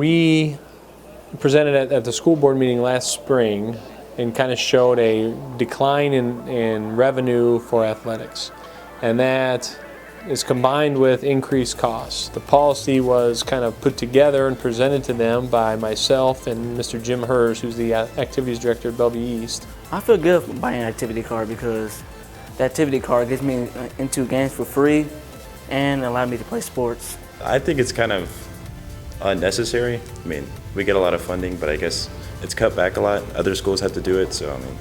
We presented at the school board meeting last spring and kind of showed a decline in revenue for athletics. And that is combined with increased costs. The policy was kind of put together and presented to them by myself and Mr. Jim Hers, who's the activities director at Bellevue East. I feel good buying an activity card because the activity card gets me into games for free and allow me to play sports. I think it's kind of unnecessary. I mean, we get a lot of funding, but I guess it's cut back a lot. Other schools have to do it, so I mean,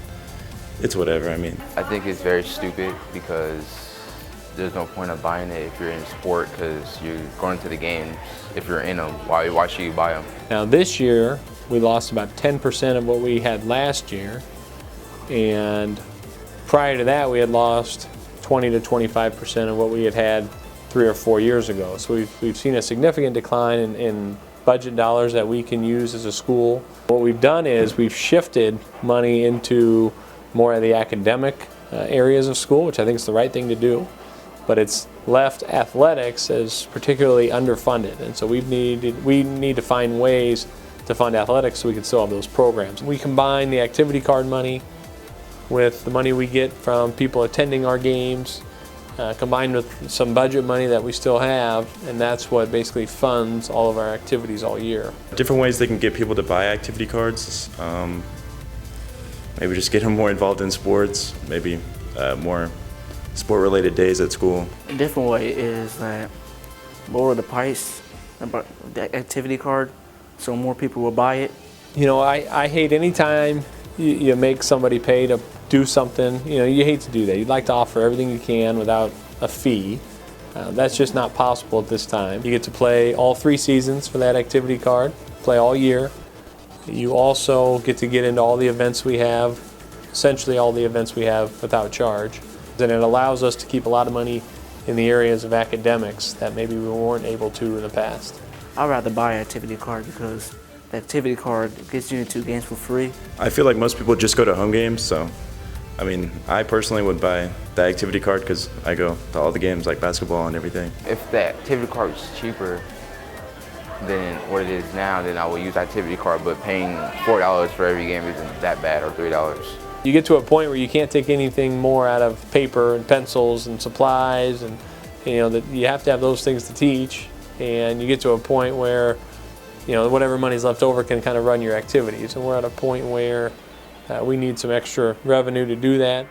it's whatever. I mean, I think it's very stupid because there's no point of buying it if you're in sport because you're going to the games. If you're in them, why should you buy them? Now this year, we lost about 10% of what we had last year, and prior to that, we had lost 20 to 25% of what we had 3 or 4 years ago. So we've seen a significant decline in budget dollars that we can use as a school. What we've done is we've shifted money into more of the academic areas of school, which I think is the right thing to do. But it's left athletics as particularly underfunded, and so we need to find ways to fund athletics so we can still have those programs. We combine the activity card money with the money we get from people attending our games, combined with some budget money that we still have, and that's what basically funds all of our activities all year. different ways they can get people to buy activity cards. Maybe just get them more involved in sports, maybe more sport-related days at school. A different way is that lower the price about the activity card so more people will buy it. You know, I hate any time you make somebody pay to do something. You know, you hate to do that. You'd like to offer everything you can without a fee. That's just not possible at this time. You get to play all 3 seasons for that activity card, play all year. You also get into all the events we have, essentially all the events we have without charge. And it allows us to keep a lot of money in the areas of academics that maybe we weren't able to in the past. I'd rather buy an activity card because the activity card gets you into games for free. I feel like most people just go to home games, so I mean, I personally would buy the activity card because I go to all the games like basketball and everything. If the activity card was cheaper than what it is now, then I would use activity card, but paying $4 for every game isn't that bad, or $3. You get to a point where you can't take anything more out of paper and pencils and supplies, and you know that you have to have those things to teach, and you get to a point where you know whatever money's left over can kind of run your activities, and we're at a point where we need some extra revenue to do that.